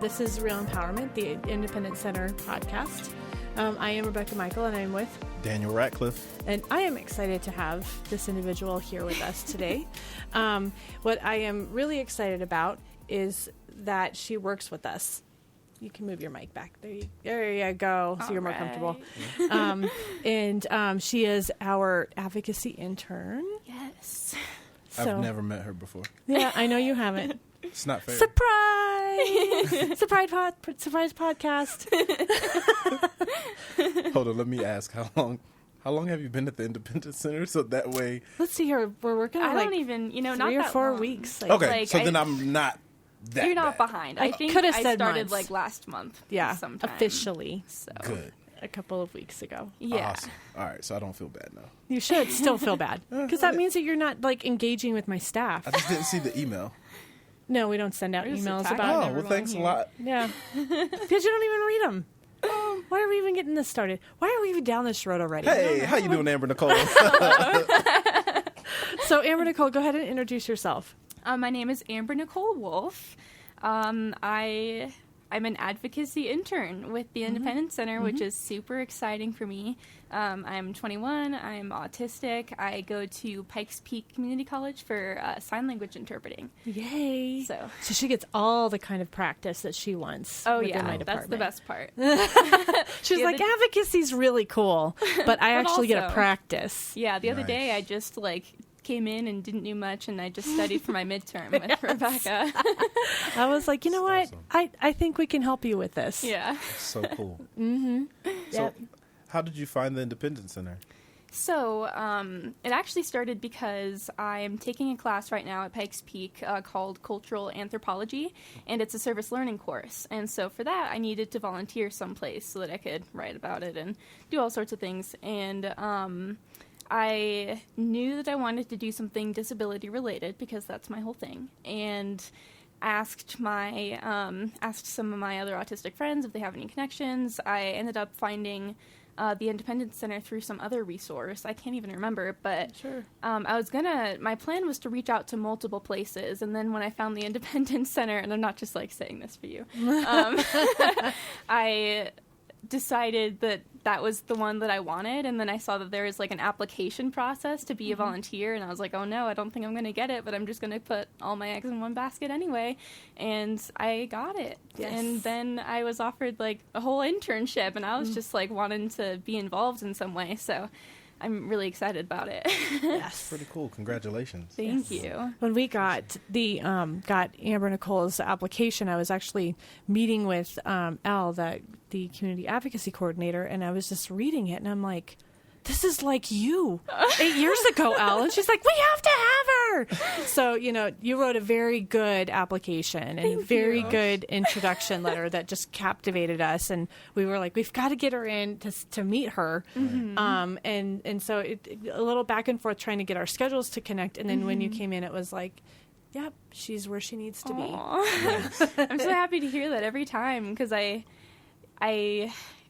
This is Real Empowerment, the Independent Center podcast. I am Rebecca Michael, and I'm with Daniel Ratcliffe. And I am excited to have this individual here with us today. What I am really excited about is that she works with us. You can move your mic back. There you go. So you're more comfortable. And she is our advocacy intern. Yes. So, I've never met her before. Yeah, I know you haven't. It's not fair. Surprise! Surprise podcast. Hold on, let me ask, how long have you been at the Independent Center? So that way... Let's see here. We're working on don't even, three not or that 4 long. weeks. Okay, so then I'm not that You're not bad. behind. I think could have I said started months. last month. Yeah, sometime. officially. So. Good. A couple of weeks ago. Yeah. Awesome. All right, so I don't feel bad now. You should still feel bad. Because that means that you're not, engaging with my staff. I just didn't see the email. No, we don't send out We're just emails attacking about Oh, everyone well, thanks here. a lot. Yeah. Because you don't even read them. Why are we even getting this started? Why are we even down this road already? Hey, how you doing, Amber Nicole? So, Amber Nicole, go ahead and introduce yourself. My name is Amber Nicole Wolfe. I'm an advocacy intern with the Independent Center, which is super exciting for me. I'm 21. I'm autistic. I go to Pikes Peak Community College for sign language interpreting. Yay. So she gets all the kind of practice that she wants. Oh, within yeah. my That's the department. best part. She's The like, other- advocacy's really cool, but I actually get a also- practice. Yeah, the other Nice. day I just, came in and didn't do much, and I just studied for my midterm with Rebecca. I was like, you know what? Awesome. I think we can help you with this. Yeah. So cool. Mm-hmm. So, Yep. how did you find the Independent Center? So, it actually started because I'm taking a class right now at Pikes Peak called Cultural Anthropology, and it's a service learning course. And so for that, I needed to volunteer someplace so that I could write about it and do all sorts of things. And I knew that I wanted to do something disability related because that's my whole thing. And asked some of my other autistic friends if they have any connections. I ended up finding the Independent Center through some other resource. I can't even remember, but Sure. my plan was to reach out to multiple places, and then when I found the Independent Center, and I'm not just saying this for you, I decided that was the one that I wanted, and then I saw that there was an application process to be a volunteer, and I was like, oh no, I don't think I'm going to get it, but I'm just going to put all my eggs in one basket anyway, and I got it. Yes. And then I was offered a whole internship, and I was just wanting to be involved in some way, so I'm really excied about it. Yes. Pretty cool. Congratulations. Thank you. When we got got Amber Nicole's application, I was actually meeting with Elle, the community advocacy coordinator, and I was just reading it, and I'm like, this is like you 8 years ago, Elle. And she's like, we have to have her. So, you wrote a very good application and a very good introduction letter that just captivated us. And we were like, we've got to get her in to meet her. Mm-hmm. And so a little back and forth trying to get our schedules to connect. And then when you came in, it was like, yep, she's where she needs to be. I'm so happy to hear that every time, because I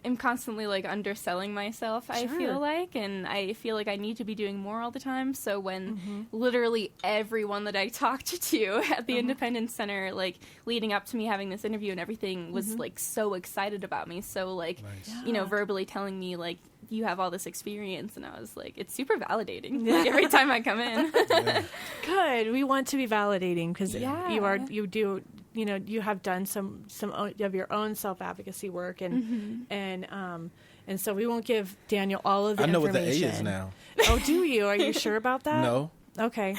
am constantly underselling myself. Sure. I feel and I feel like I need to be doing more all the time. So when literally everyone that I talked to at the Independence Center, leading up to me having this interview and everything, was so excited about me. So Nice. verbally telling me you have all this experience, and I was like, it's super validating. Every time I come in. Yeah. Good. We want to be validating because Yeah. you have done some of your own self-advocacy work, and so we won't give Daniel all of the I know what information. the A is now. Oh, do you? Are you sure about that? No. Okay.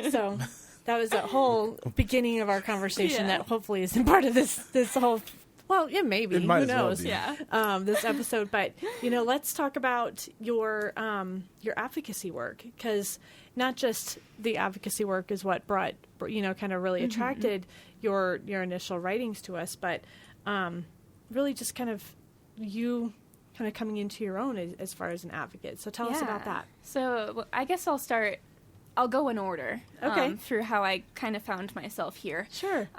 So that was a whole beginning of our conversation Yeah. that hopefully isn't part of this whole. Well, yeah, maybe. It might Who as well knows? be. Yeah. This episode, but let's talk about your advocacy work, because not just the advocacy work is what brought kind of really attracted your initial writings to us, but really just kind of you kind of coming into your own as far as an advocate. So tell us about that. So I guess I'll go in order. Okay. Through how I kind of found myself here. Sure.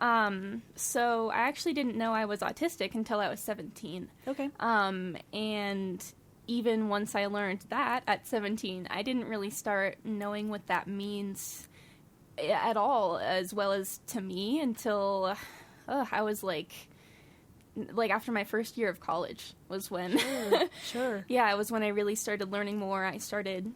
So I actually didn't know I was autistic until I was 17. Okay. And even once I learned that at 17, I didn't really start knowing what that means at all, as well as to me, until I was like after my first year of college was when, Sure. yeah, it was when I really started learning more. I started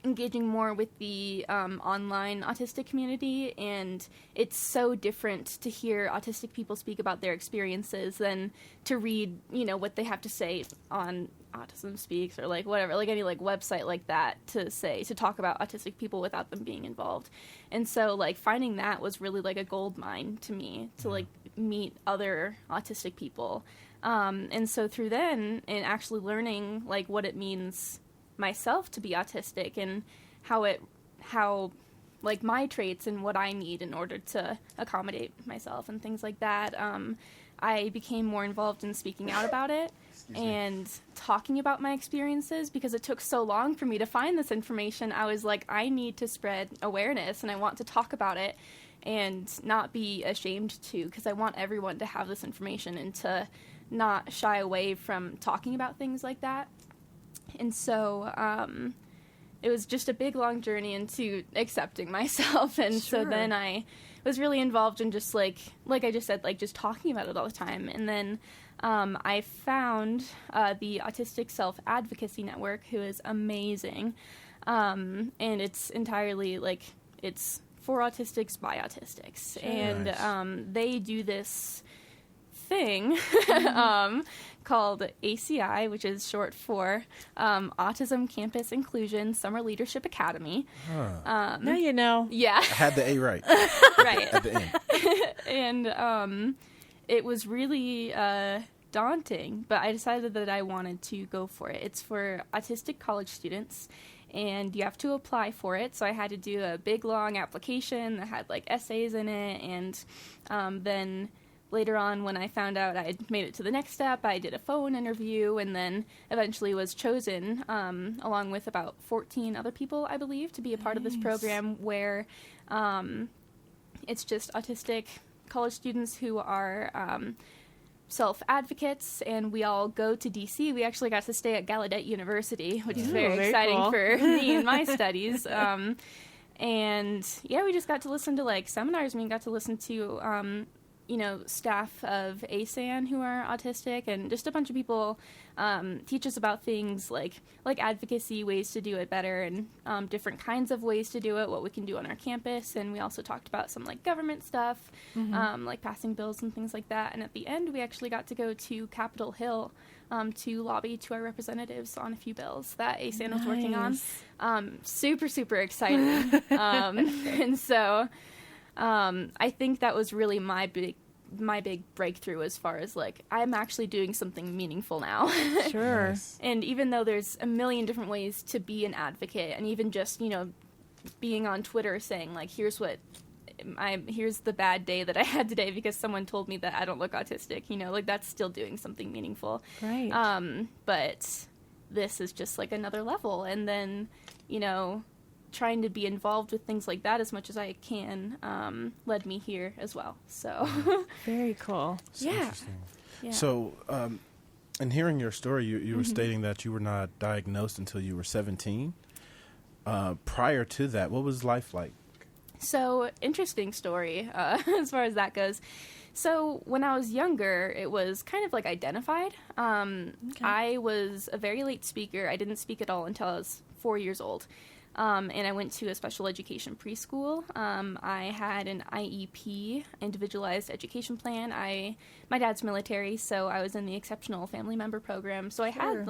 engaging more with the online autistic community, and it's so different to hear autistic people speak about their experiences than to read, what they have to say on Autism Speaks or like whatever, like any like website like that to talk about autistic people without them being involved. And so like finding that was really like a gold mine to me to like meet other autistic people. And so through then and actually learning like what it means myself to be autistic and how like my traits and what I need in order to accommodate myself and things like that, I became more involved in speaking out about it and talking about my experiences because it took so long for me to find this information. I was like, I need to spread awareness and I want to talk about it and not be ashamed to, because I want everyone to have this information and to not shy away from talking about things like that. And so it was just a big, long journey into accepting myself. And so then I was really involved in just, like I just said, like, just talking about it all the time. And then I found the Autistic Self-Advocacy Network, who is amazing. And it's entirely, like, it's for autistics by autistics. Sure. And they do this thing called ACI, which is short for Autism Campus Inclusion Summer Leadership Academy. Huh. Now you know. Yeah. I had the A right. Right. At the end. And it was really daunting, but I decided that I wanted to go for it. It's for autistic college students, and you have to apply for it. So I had to do a big, long application that had, like, essays in it, and then later on, when I found out I had made it to the next step, I did a phone interview and then eventually was chosen, along with about 14 other people, I believe, to be a part of this program where it's just autistic college students who are self-advocates, and we all go to D.C. We actually got to stay at Gallaudet University, which is very exciting cool. for me and my studies. And, yeah, we just got to listen to, like, seminars. We got to listen to staff of ASAN who are autistic, and just a bunch of people teach us about things like advocacy, ways to do it better, and different kinds of ways to do it, what we can do on our campus. And we also talked about some like government stuff, like passing bills and things like that. And at the end, we actually got to go to Capitol Hill to lobby to our representatives on a few bills that ASAN was working on. Super, super exciting. And so I think that was really my big breakthrough as far as, like, I'm actually doing something meaningful now. Sure. Nice. And even though there's a million different ways to be an advocate, and even just, being on Twitter saying, like, here's the bad day that I had today because someone told me that I don't look autistic, like, that's still doing something meaningful. Right. But this is just, like, another level. And then, trying to be involved with things like that as much as I can led me here as well. So Very cool. It's Yeah. interesting. yeah. So, in hearing your story, you were stating that you were not diagnosed until you were 17. Prior to that, what was life like? So, interesting story as far as that goes. So, when I was younger, it was kind of like identified. I was a very late speaker. I didn't speak at all until I was 4 years old. And I went to a special education preschool. I had an IEP, individualized education plan. My dad's military, so I was in the exceptional family member program. So I had,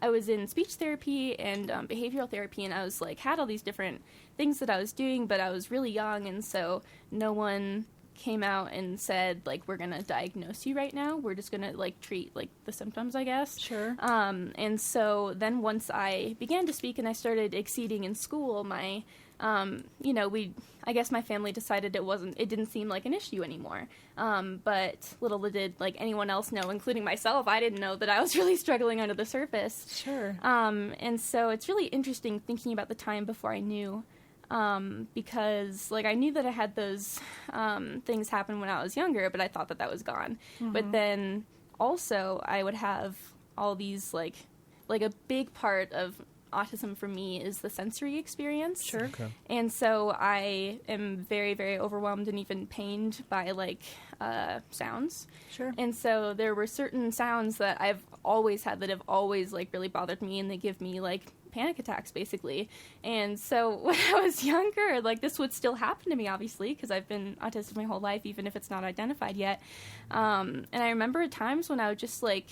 I was in speech therapy and behavioral therapy, and I was, had all these different things that I was doing, but I was really young, and so no one came out and said, we're going to diagnose you right now. We're just going to, treat, the symptoms, I guess. Sure. And so then once I began to speak and I started exceeding in school, my, I guess my family decided it didn't seem like an issue anymore. But little did, anyone else know, including myself, I didn't know that I was really struggling under the surface. Sure. And so it's really interesting thinking about the time before I knew. Because, I knew that I had those things happen when I was younger, but I thought that was gone. But then also I would have all these, a big part of autism for me is the sensory experience. Sure. Okay. And so I am very, very overwhelmed and even pained by, like, sounds. Sure. And so there were certain sounds that I've always had that have always, like, really bothered me, and they give me, like, panic attacks, basically. And so when I was younger, like, this would still happen to me, obviously, because I've been autistic my whole life, even if it's not identified yet. And I remember times when I would just, like,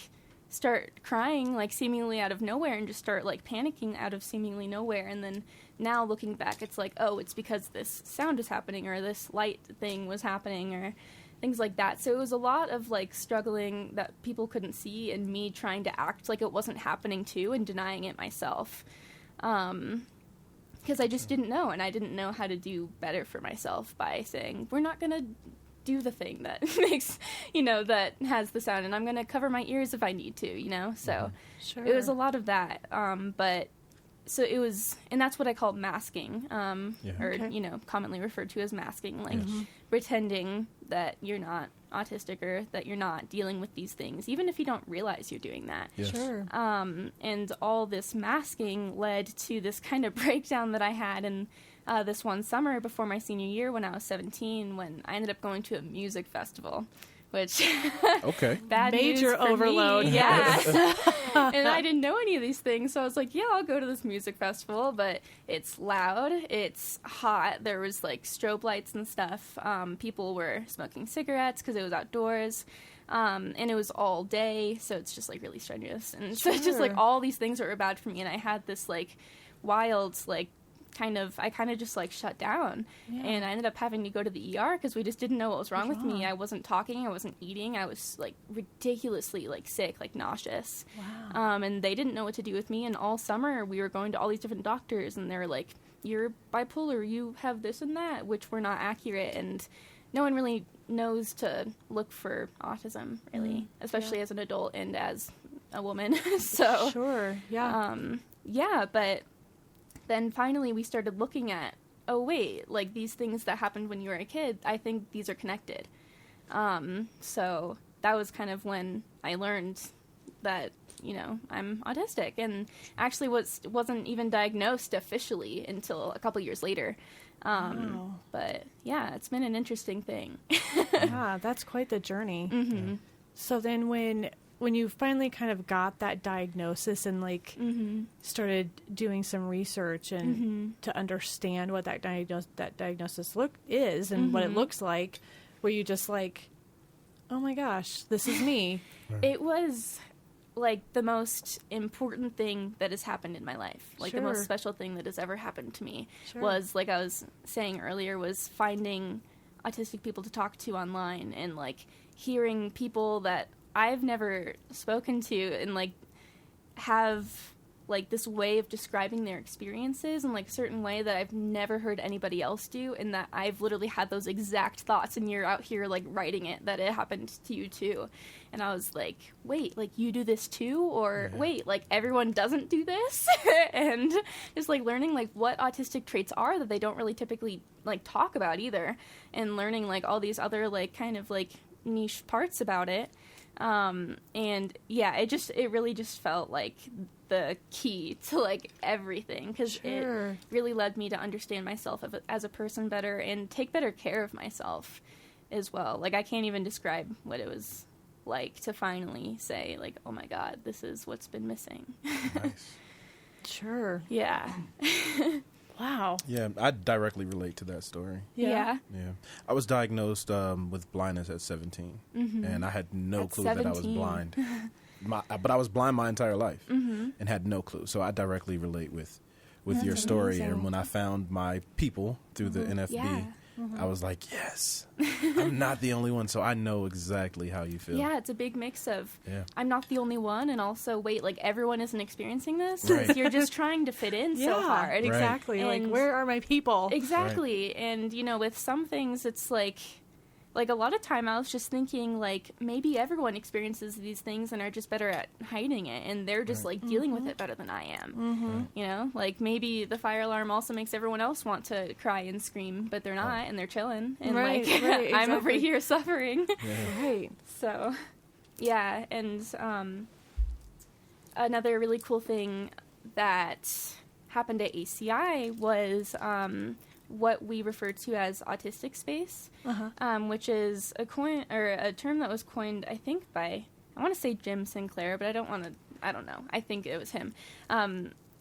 start crying, like, seemingly out of nowhere, and just start, like, panicking out of seemingly nowhere. And then now looking back, it's like, oh, it's because this sound is happening, or this light thing was happening, or things like that. So it was a lot of, like, struggling that people couldn't see, and me trying to act like it wasn't happening too, and denying it myself. Because I just didn't know, and I didn't know how to do better for myself by saying, we're not going to do the thing that makes, that has the sound, and I'm going to cover my ears if I need to, So Sure. it was a lot of that. But so it was, and that's what I call masking, or, Okay. commonly referred to as masking, like Yes. pretending that you're not autistic or that you're not dealing with these things, even if you don't realize you're doing that. Yes. Sure. And all this masking led to this kind of breakdown that I had in this one summer before my senior year when I was 17, when I ended up going to a music festival, which Okay. bad Major news for overload. me. Yeah. And I didn't know any of these things, so I was like, yeah, I'll go to this music festival, but it's loud, it's hot, there was, like, strobe lights and stuff, people were smoking cigarettes because it was outdoors, and it was all day, so it's just, like, really strenuous, and so it's just, like, Sure. all these things that were bad for me, and I had this, like, wild, like, I kind of just, like, shut down, Yeah. and I ended up having to go to the ER because we just didn't know what was wrong What's with me. wrong? I wasn't talking, I wasn't eating, I was, like, ridiculously, like, sick, like, nauseous. Wow. And they didn't know what to do with me, and all summer we were going to all these different doctors, and they were like, you're bipolar, you have this and that, which were not accurate, and no one really knows to look for autism, really, especially as an adult and as a woman. So, Sure. Yeah. yeah, but then finally we started looking at, oh, wait, like, these things that happened when you were a kid, I think these are connected. So that was kind of when I learned that, I'm autistic, and actually wasn't even diagnosed officially until a couple years later. Wow. But yeah, it's been an interesting thing. Yeah, that's quite the journey. Mm-hmm. So then when you finally kind of got that diagnosis and, like, Mm-hmm. started doing some research and to understand what that diagnosis is and what it looks like, were you just like, oh my gosh, this is me? It was, like, the most important thing that has happened in my life. Like, the most Sure. special thing that has ever happened to me Sure. was, like I was saying earlier, was finding autistic people to talk to online, and, like, hearing people that I've never spoken to and, like, have, like, this way of describing their experiences in, like, a certain way that I've never heard anybody else do, and that I've literally had those exact thoughts, and you're out here, like, writing it, that it happened to you too. And I was like, wait, like, you do this too? Or wait, like, everyone doesn't do this? And just, like, learning, like, what autistic traits are that they don't really typically, like, talk about either, and learning, like, all these other, like, kind of, like, niche parts about it. And yeah, it really just felt like the key to, like, everything, because Sure. it really led me to understand myself as a person better and take better care of myself as well. Like, I can't even describe what it was like to finally say, like, oh my God, this is what's been missing. Nice. Sure. Yeah. Wow. Yeah, I directly relate to that story. Yeah. Yeah, I was diagnosed with blindness at 17, and I had no At clue that I was 17. blind. But I was blind my entire life and had no clue. So I directly relate with your story. amazing. And when I found my people through the NFB, Yeah. I was like, yes, I'm not the only one. So I know exactly how you feel. Yeah, it's a big mix of Yeah. I'm not the only one, and also, wait, like, everyone isn't experiencing this? Right. You're just trying to fit in Yeah, so hard. exactly. Like, And- where are my people? Exactly. And, with some things, it's like a lot of time I was just thinking, like, maybe everyone experiences these things and are just better at hiding it, and they're just, like, dealing with it better than I am. Like, maybe the fire alarm also makes everyone else want to cry and scream, but they're not, and they're chilling. And, Right, like, right, I'm over exactly. here suffering. Right. So, yeah, and another really cool thing that happened at ACI was what we refer to as Autistic Space, which is a term that was coined, I think, by, I want to say Jim Sinclair, but I don't know. I think it was him.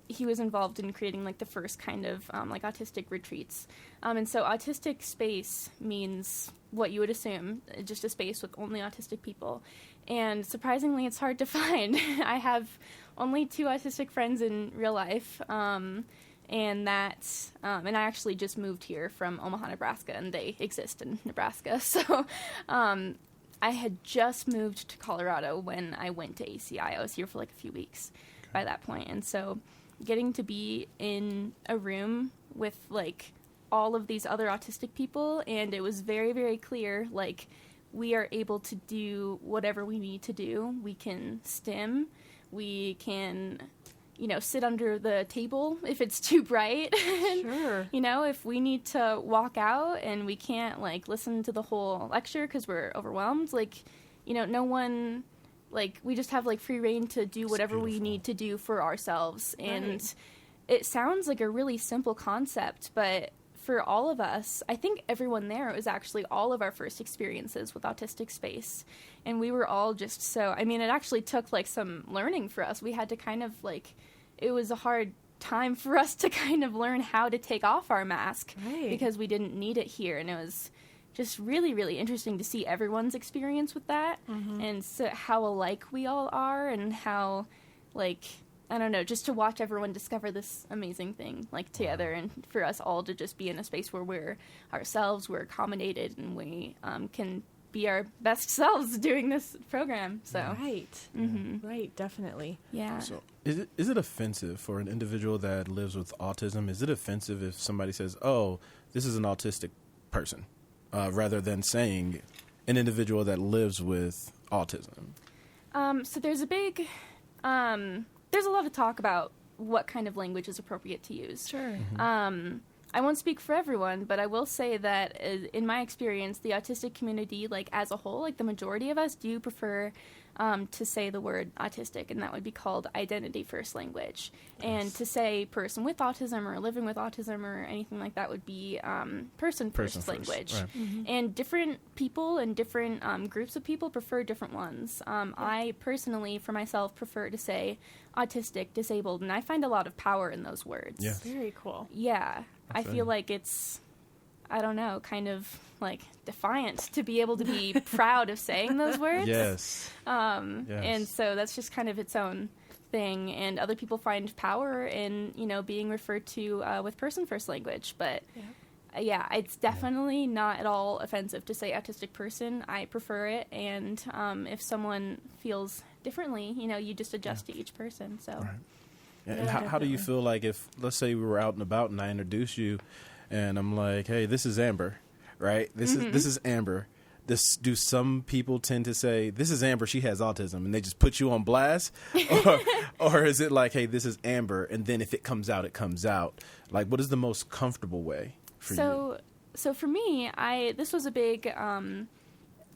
He was involved in creating like the first kind of like autistic retreats. And so Autistic Space means what you would assume, just a space with only autistic people. And surprisingly, it's hard to find. I have only 2 autistic friends in real life. And I actually just moved here from Omaha, Nebraska, and they exist in Nebraska. So I had just moved to Colorado when I went to ACI. I was here for like a few weeks by that point. And so getting to be in a room with like all of these other autistic people, and it was very, very clear, like, we are able to do whatever we need to do. We can stim, we can, sit under the table if it's too bright. Sure. If we need to walk out and we can't, like, listen to the whole lecture because we're overwhelmed, like, no one, like, we just have, like, free reign to do whatever we need to do for ourselves. And it sounds like a really simple concept, but for all of us, I think everyone there, it was actually all of our first experiences with Autistic Space. And we were all just so, it actually took, like, some learning for us. We had to kind of, like, it was a hard time for us to kind of learn how to take off our mask because we didn't need it here. And it was just really, really interesting to see everyone's experience with that and so how alike we all are and how, like, I don't know, just to watch everyone discover this amazing thing, like, together, and for us all to just be in a space where we're ourselves, we're accommodated, and we can be our best selves doing this program. So Right, definitely. Yeah. So is it offensive for an individual that lives with autism? Is it offensive if somebody says, "Oh, this is an autistic person," rather than saying an individual that lives with autism? So there's a big there's a lot of talk about what kind of language is appropriate to use. Sure. I won't speak for everyone, but I will say that in my experience, the autistic community, like, as a whole, like, the majority of us do prefer to say the word autistic, and that would be called identity first language. Yes. And to say person with autism or living with autism or anything like that would be person first language. Right. And different people and different groups of people prefer different ones. I personally, for myself, prefer to say autistic, disabled, and I find a lot of power in those words. Yeah. Very cool. Yeah. I feel like it's, I don't know, kind of like defiant to be able to be proud of saying those words. Yes. And so that's just kind of its own thing. And other people find power in, being referred to with person first language. But it's definitely not at all offensive to say autistic person. I prefer it. And if someone feels differently, you just adjust to each person. So. Right. And how do you feel like if, let's say we were out and about and I introduce you and I'm like, "Hey, this is Amber," right? This is Amber. Do some people tend to say, "This is Amber, she has autism," and they just put you on blast? or is it like, "Hey, this is Amber," and then if it comes out, it comes out? Like, what is the most comfortable way for you? So for me, this was a big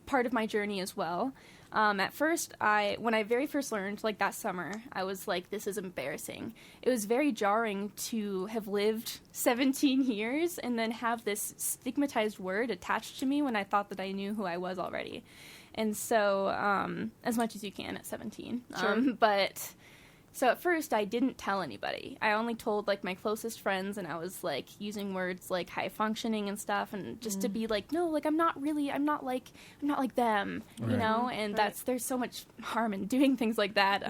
part of my journey as well. At first, when I very first learned, like, that summer, I was like, this is embarrassing. It was very jarring to have lived 17 years and then have this stigmatized word attached to me when I thought that I knew who I was already. And so, as much as you can at 17. Sure. So at first, I didn't tell anybody. I only told, like, my closest friends, and I was, like, using words like high functioning and stuff, and just to be like, no, like, I'm not like them, you know? And there's so much harm in doing things like that,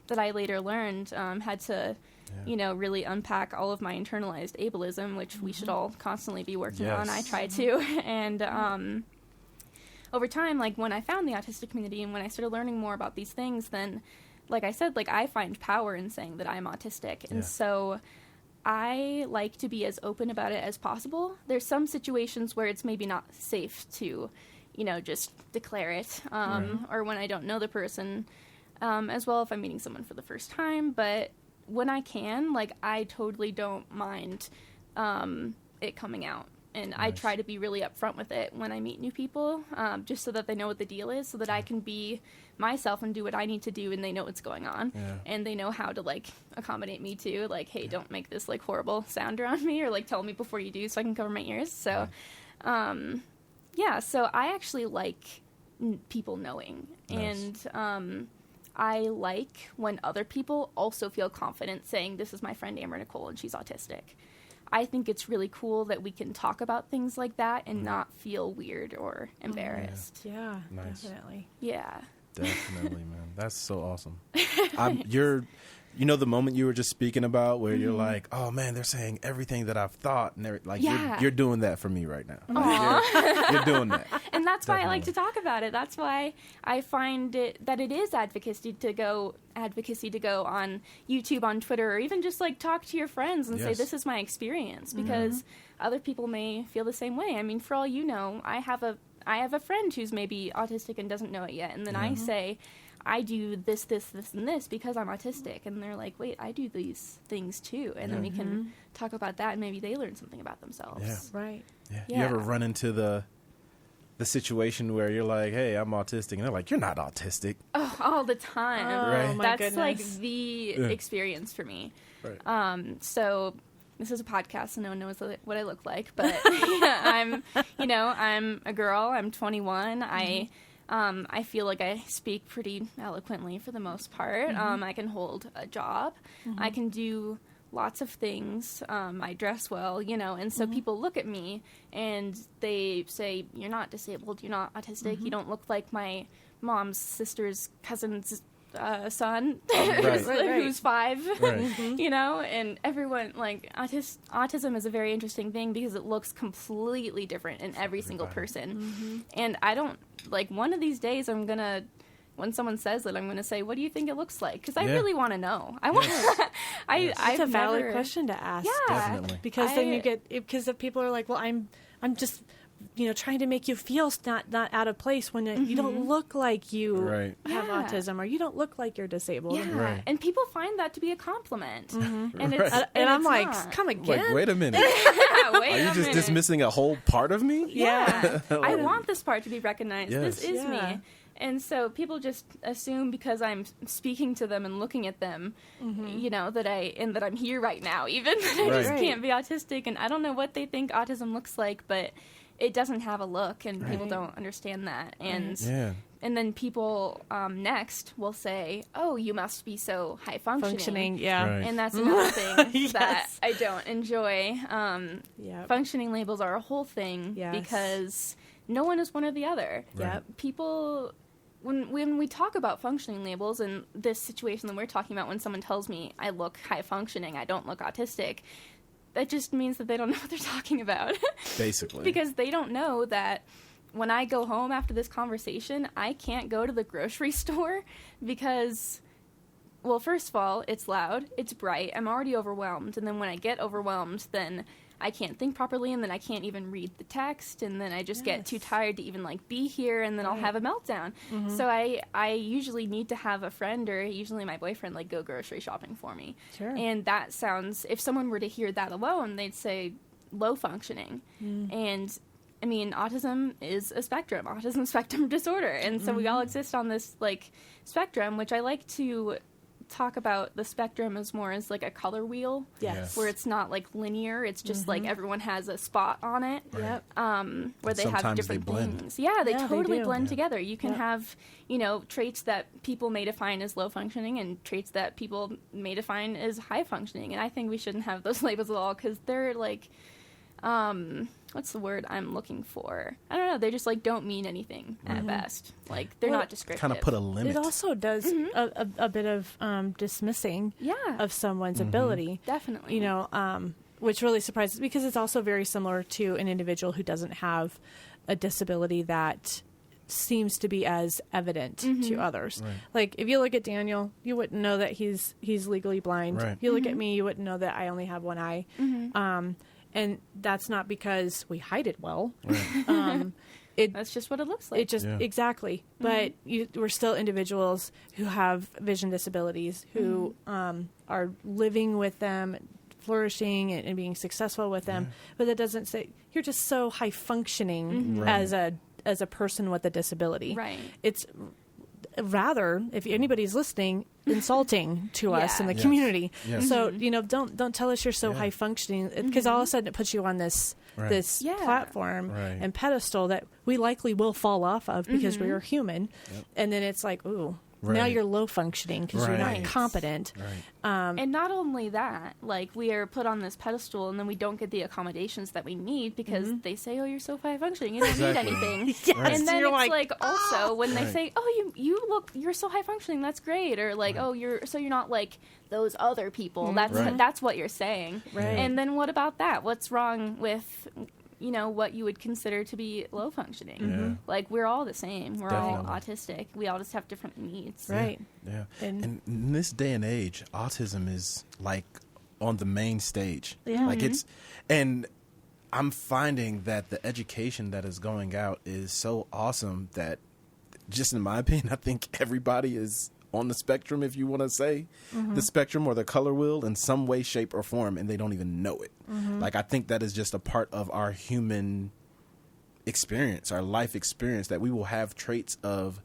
that I later learned, had to, really unpack all of my internalized ableism, which we should all constantly be working on. I try to. And, over time, like, when I found the autistic community and when I started learning more about these things, then, like I said, like, I find power in saying that I'm autistic. And so I like to be as open about it as possible. There's some situations where it's maybe not safe to, just declare it, or when I don't know the person, as well if I'm meeting someone for the first time. But when I can, like, I totally don't mind it coming out. And I try to be really upfront with it when I meet new people, just so that they know what the deal is, so that I can be myself and do what I need to do, and they know what's going on. Yeah. And they know how to, like, accommodate me, too. Like, hey, don't make this, like, horrible sound around me, or, like, tell me before you do so I can cover my ears. So, so I actually like people knowing. Nice. And I like when other people also feel confident saying, this is my friend Amber Nicole, and she's autistic. I think it's really cool that we can talk about things like that and not feel weird or embarrassed. Yeah, Nice. definitely. Yeah. Definitely, man. That's so awesome. You know the moment you were just speaking about where you're like, oh man, they're saying everything that I've thought, and like you're doing that for me right now. Like, you're doing that. And that's why I like to talk about it. That's why I find that it is advocacy to go on YouTube, on Twitter, or even just like talk to your friends and say, this is my experience, because other people may feel the same way. I mean, for all you know, I have a friend who's maybe autistic and doesn't know it yet, and then I say, I do this, and this because I'm autistic. And they're like, wait, I do these things too. And then we can talk about that, and maybe they learn something about themselves. Yeah. Right. Yeah. You ever run into the situation where you're like, hey, I'm autistic, and they're like, you're not autistic. Oh, all the time. Right. My That's goodness. like the experience for me. Right. So this is a podcast, so no one knows what I look like, but I'm a girl. I'm 21. I feel like I speak pretty eloquently for the most part. I can hold a job. I can do lots of things. I dress well, and so people look at me and they say, you're not disabled, you're not autistic, you don't look like my mom's sister's cousin's son who's 5, and everyone, like, autism is a very interesting thing because it looks completely different in every single person. And I don't, like, one of these days when someone says it, I'm going to say, what do you think it looks like? Because I really want to know. I want. It's a valid question to ask. Yeah, definitely. Because then you get, because if people are like, well, I'm just, trying to make you feel not out of place when you don't look like you have autism, or you don't look like you're disabled. Yeah, and people find that to be a compliment. And it's, and I'm like, not. come again? Like, wait a minute. Are you just dismissing a whole part of me? Yeah. I want this part to be recognized. Yes. This is me. And so people just assume because I'm speaking to them and looking at them, that I'm here right now, even that I just can't be autistic. And I don't know what they think autism looks like, but it doesn't have a look, and people don't understand that. And and then people next will say, oh, you must be so high functioning. And that's another thing that I don't enjoy. Functioning labels are a whole thing because no one is one or the other. People, when we talk about functioning labels, and this situation that we're talking about, when someone tells me I look high functioning, I don't look autistic, that just means that they don't know what they're talking about. Basically. Because they don't know that when I go home after this conversation, I can't go to the grocery store because, well, first of all, it's loud, it's bright, I'm already overwhelmed, and then when I get overwhelmed, then I can't think properly, and then I can't even read the text, and then I just get too tired to even, like, be here, and then I'll have a meltdown. So I usually need to have a friend, or usually my boyfriend, like, go grocery shopping for me. And that sounds, if someone were to hear that alone, they'd say low functioning. And I mean, autism is a spectrum, autism spectrum disorder, and so we all exist on this, like, spectrum, which I like to talk about the spectrum as more as like a color wheel, where it's not like linear, it's just like everyone has a spot on it, where they have different things. They totally blend together. You can have, traits that people may define as low functioning and traits that people may define as high functioning, and I think we shouldn't have those labels at all, because they're like, what's the word I'm looking for? I don't know. They just, like, don't mean anything at best. Like, they're not descriptive. Kind of put a limit. It also does a bit of dismissing of someone's ability. Definitely. Which really surprises, because it's also very similar to an individual who doesn't have a disability that seems to be as evident to others. Like, if you look at Daniel, you wouldn't know that he's legally blind. If you look at me, you wouldn't know that I only have one eye. And that's not because we hide it well. That's just what it looks like. It just exactly. But we're still individuals who have vision disabilities, who are living with them, flourishing and being successful with them. But that doesn't say you're just so high functioning as a person with a disability. Right. It's rather, if anybody's listening, insulting to us in the community. Yes. So, don't tell us you're so high functioning, because all of a sudden it puts you on this platform and pedestal that we likely will fall off of because we are human. And then it's like, ooh, now you're low functioning because you're not competent. And not only that, like, we are put on this pedestal and then we don't get the accommodations that we need because they say, oh, you're so high functioning, you don't need anything. And then it's like also when they say, oh, you're so high functioning, that's great, or like, oh, you're not like those other people. That's what you're saying. And then what about that? What's wrong with what you would consider to be low functioning? Like, we're all the same. We're all autistic. We all just have different needs. Right. Yeah. And in this day and age, autism is like on the main stage. Yeah. Like and I'm finding that the education that is going out is so awesome that, just in my opinion, I think everybody is on the spectrum, if you want to say the spectrum or the color wheel in some way, shape, or form, and they don't even know it. Like, I think that is just a part of our human experience, our life experience, that we will have traits of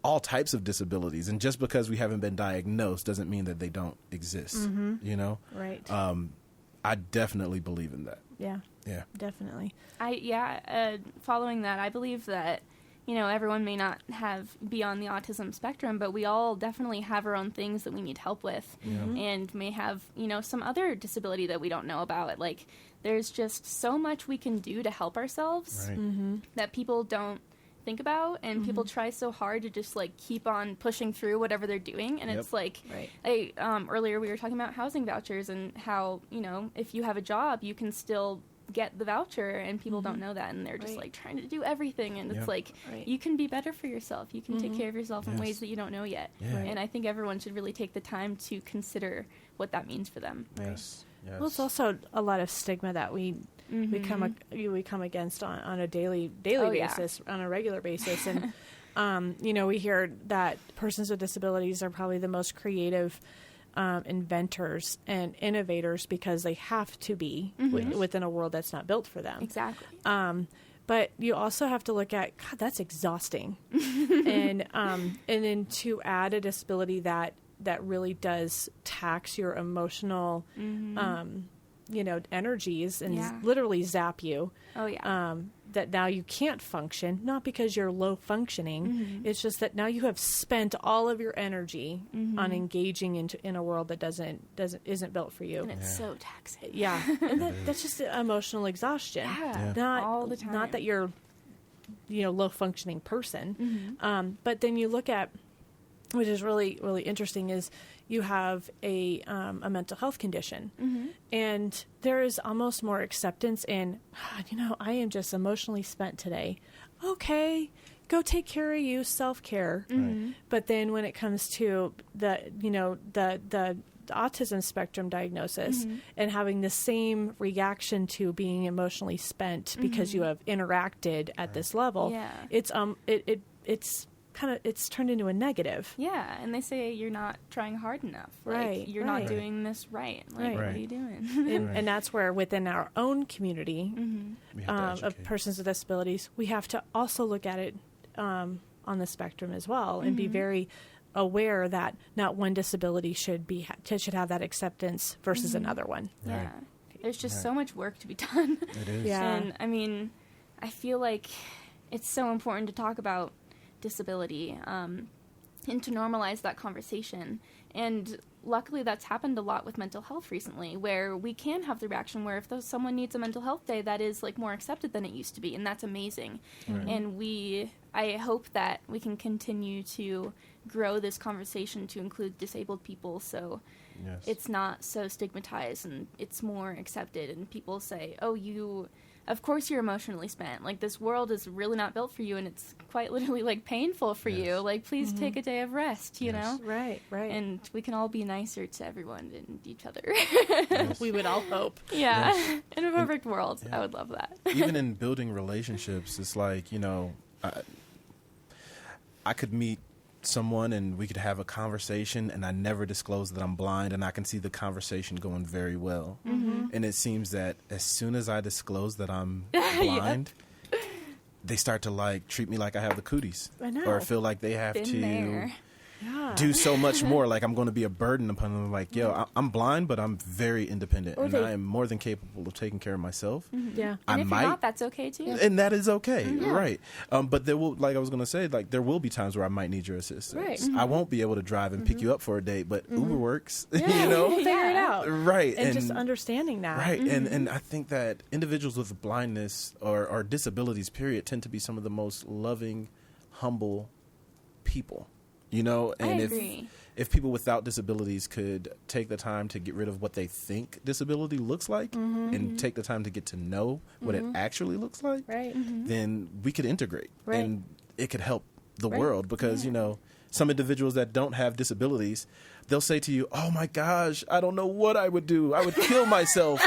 all types of disabilities. And just because we haven't been diagnosed doesn't mean that they don't exist, Right. I definitely believe in that. Yeah. Yeah. Definitely. Following that, I believe that everyone may not be on the autism spectrum, but we all definitely have our own things that we need help with, and may have, some other disability that we don't know about. Like, there's just so much we can do to help ourselves that people don't think about, and people try so hard to just like keep on pushing through whatever they're doing. And it's like, earlier we were talking about housing vouchers and how, if you have a job, you can still get the voucher, and people don't know that, and they're just like trying to do everything, and it's like you can be better for yourself, you can take care of yourself in ways that you don't know yet. And I think everyone should really take the time to consider what that means for them. Yes. Well, it's also a lot of stigma that we come against on a daily basis, on a regular basis, and we hear that persons with disabilities are probably the most creative inventors and innovators because they have to be within a world that's not built for them. Exactly. But you also have to look at, God, that's exhausting. And then to add a disability that really does tax your emotional, energies and literally zap you. Oh, yeah. That now you can't function, not because you're low functioning. It's just that now you have spent all of your energy on engaging in a world that isn't built for you. And it's so taxing. Yeah. And that's just emotional exhaustion. Yeah. Not all the time. Not that you're, low functioning person. But then you look at, which is really, really interesting, is you have a mental health condition, and there is almost more acceptance in, I am just emotionally spent today. Okay, go take care of you, self-care. But then when it comes to the autism spectrum diagnosis and having the same reaction to being emotionally spent because you have interacted at this level, it's turned into a negative. Yeah, and they say you're not trying hard enough. Like, you're not doing this right. Like, what are you doing? And that's where within our own community of persons with disabilities, we have to also look at it on the spectrum as well, and be very aware that not one disability should have that acceptance versus another one. Yeah, there's just so much work to be done. It is. Yeah. And I mean, I feel like it's so important to talk about disability and to normalize that conversation. And luckily that's happened a lot with mental health recently, where we can have the reaction where if someone needs a mental health day, that is like more accepted than it used to be, and that's amazing. And I hope that we can continue to grow this conversation to include disabled people, so it's not so stigmatized and it's more accepted, and people say, of course you're emotionally spent. Like, this world is really not built for you, and it's quite literally, like, painful for you. Like, please take a day of rest, you know? Right. And we can all be nicer to everyone and each other. We would all hope. Yeah. In a perfect world, I would love that. Even in building relationships, it's like, I could meet someone and we could have a conversation and I never disclose that I'm blind, and I can see the conversation going very well. And it seems that as soon as I disclose that I'm blind, they start to like treat me like I have the cooties, or feel like they have to do so much more. Like I'm going to be a burden upon them. Like, yo, I'm blind, but I'm very independent, and I am more than capable of taking care of myself. Yeah, and if you're not, that's okay too. And that is okay, right? But there will, like I was going to say, like there will be times where I might need your assistance. Right. I won't be able to drive and pick you up for a date, but Uber works. You know, we'll figure it out. Right, and just understanding that. Right, and I think that individuals with blindness or disabilities, period, tend to be some of the most loving, humble people. You know, and if people without disabilities could take the time to get rid of what they think disability looks like and take the time to get to know what it actually looks like, then we could integrate and it could help the world, because, you know, some individuals that don't have disabilities, they'll say to you, oh my gosh, I don't know what I would do. I would kill myself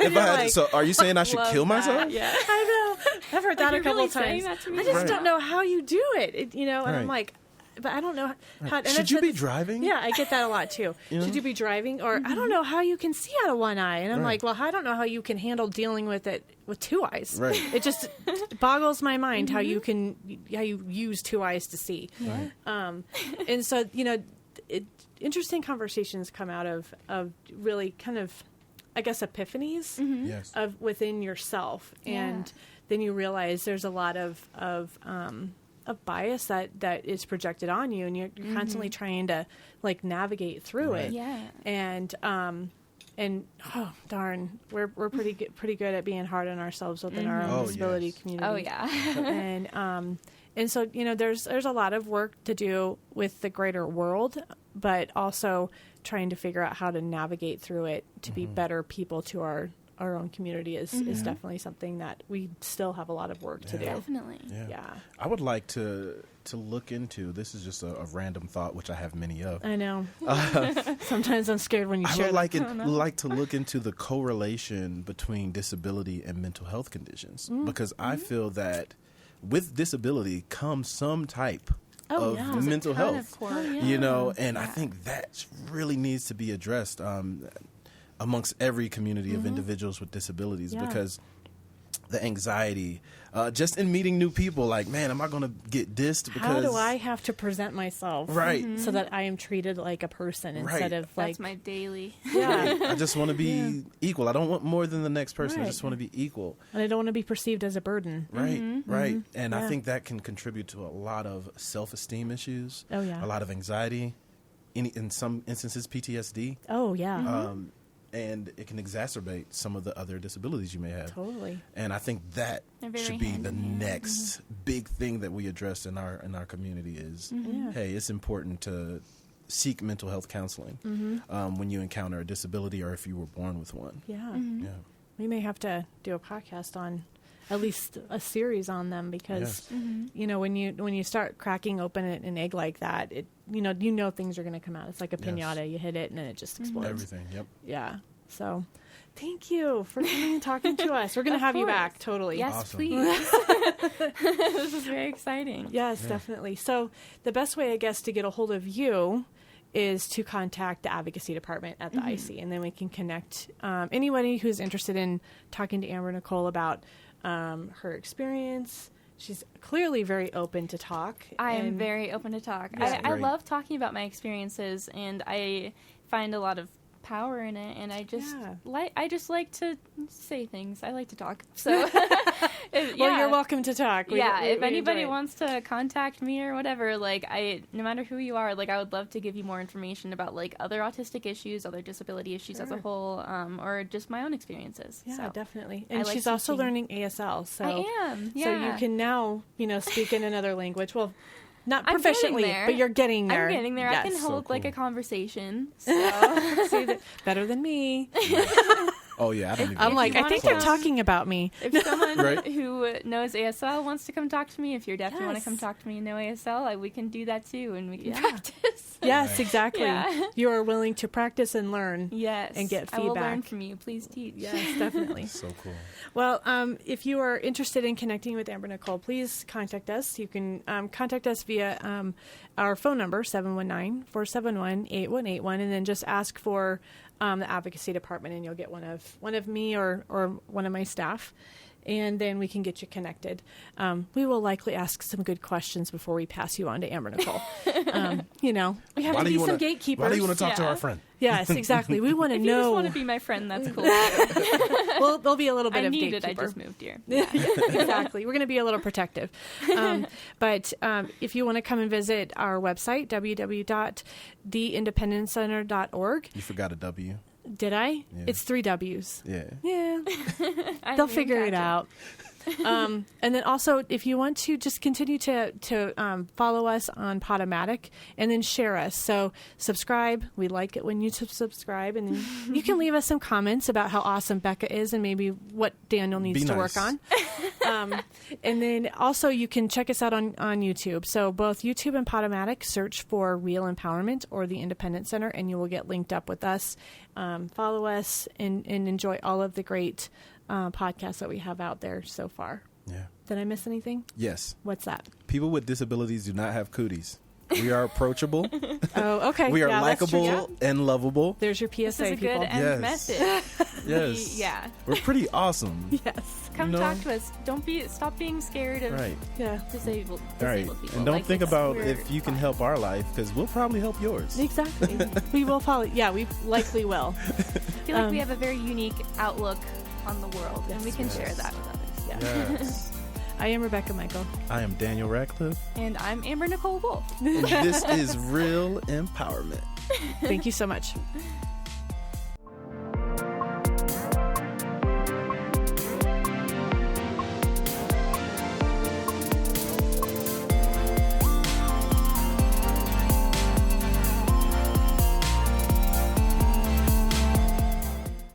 if I had to. So are you saying I should kill myself? Yeah, I know. I've heard that a couple of times. I just don't know how you do it, you know, and I'm like, but I don't know how. Should you be driving? Yeah, I get that a lot too. Should you be driving? Or I don't know how you can see out of one eye. And I'm like, well, I don't know how you can handle dealing with it with two eyes. Right. It just boggles my mind how you use two eyes to see. Right. And so, you know, interesting conversations come out of really kind of, I guess, epiphanies Yes. of within yourself, and then you realize there's a lot of bias that is projected on you, and you're constantly trying to like navigate through it. Yeah. And oh darn, we're pretty good at being hard on ourselves within our own disability community. Oh yeah. and so, you know, there's a lot of work to do with the greater world, but also trying to figure out how to navigate through it to be better people to our own community is definitely something that we still have a lot of work to do. Definitely. Yeah. I would like to look into, this is just a random thought, which I have many of. I know. Sometimes I'm scared when you share. I would like to look into the correlation between disability and mental health conditions, because I feel that with disability comes some type of mental health. You know, and I think that really needs to be addressed amongst every community of individuals with disabilities, because the anxiety, just in meeting new people, like, man, am I going to get dissed? Because how do I have to present myself so that I am treated like a person instead of like... That's my daily... Yeah. I just want to be equal. I don't want more than the next person. I just want to be equal. And I don't want to be perceived as a burden. Right. And I think that can contribute to a lot of self-esteem issues. Oh, yeah. A lot of anxiety, in some instances, PTSD. Oh, yeah. And it can exacerbate some of the other disabilities you may have. Totally. And I think that should be the next big thing that we address in our community is, hey, it's important to seek mental health counseling when you encounter a disability or if you were born with one. Yeah. We may have to do a podcast on, at least a series on them, because you know, when you start cracking open an egg like that, it you know things are going to come out. It's like a pinata. You hit it and then it just explodes. Everything. Yep. Yeah. So, thank you for coming and talking to us. We're going to have you back. Totally. Yes, awesome. Please. This is very exciting. Yes, definitely. So the best way, I guess, to get a hold of you is to contact the advocacy department at the IC, and then we can connect anybody who's interested in talking to Amber Nicole about her experience. She's clearly very open to talk. I am very open to talk. Yeah. I love talking about my experiences, and I find a lot of power in it, and I just like to say things. I like to talk. So well, you're welcome to talk. If anybody wants to contact me or whatever, like no matter who you are, like I would love to give you more information about like other autistic issues, other disability issues as a whole, or just my own experiences. Yeah, so definitely. And she's also learning ASL. So I am. Yeah. So you can now, speak in another language. Well, not proficiently, but you're getting there. I'm getting there. Yes. I can hold like a conversation. So. See, better than me. Oh yeah, I don't even. I'm like, I wanna think they're come- talking about me. If someone Right. who knows ASL wants to come talk to me, if you're deaf and want to Yes. come talk to me and know ASL, we can do that too, and we can Yeah. practice. Yes, exactly. Yeah. You are willing to practice and learn. Yes. And get I will learn feedback. from you. Please teach. Yes, definitely. So cool. Well, if you are interested in connecting with Amber Nicole, please contact us. You can contact us via our phone number, 719-471-8181, and then just ask for the advocacy department, and you'll get one of me or one of my staff. And then we can get you connected. We will likely ask some good questions before we pass you on to Amber Nicole. We have to be some gatekeepers. Why do you want to talk to Yeah. our friend? Yes, exactly. We want to If you just know. want to be my friend, that's cool. Well, there'll be a little bit I of need it. gatekeeper. I just moved here. Exactly. We're going to be a little protective. But if you want to come and visit our website, www.theindependencecenter.org. You forgot a W. Did I? Yeah. It's 3 W's. Yeah. Yeah. I They'll didn't even figure it catch out. And then also, if you want to just continue to follow us on Podomatic and then share us. So subscribe. We like it when you subscribe. And then you can leave us some comments about how awesome Becca is and maybe what Daniel needs Be to nice. work on. And then also you can check us out on YouTube. So both YouTube and Podomatic, search for Real Empowerment or the Independent Center, and you will get linked up with us. Follow us and enjoy all of the great podcasts that we have out there so far. Yeah. Did I miss anything? Yes. What's that? People with disabilities do not have cooties. We are approachable. Oh, okay. We are Yeah, that's true. likable and lovable. There's your PSA, This is a people. good end Yes. message. Yes. Yeah. We're pretty awesome. Yes. Come You know? talk to us. Stop being scared of Right. Yeah. disabled Right. people. And don't Like, think it's about weird. if you can Fine. help our life, because we'll probably help yours. Exactly. We will probably. Yeah, we likely will. I feel like we Um, have a very unique outlook on the world, and we can share Yes. that with others. Yeah. Yes. I am Rebecca Michael. I am Daniel Radcliffe, And I'm Amber Nicole Wolfe. and this is Real Empowerment. Thank you so much.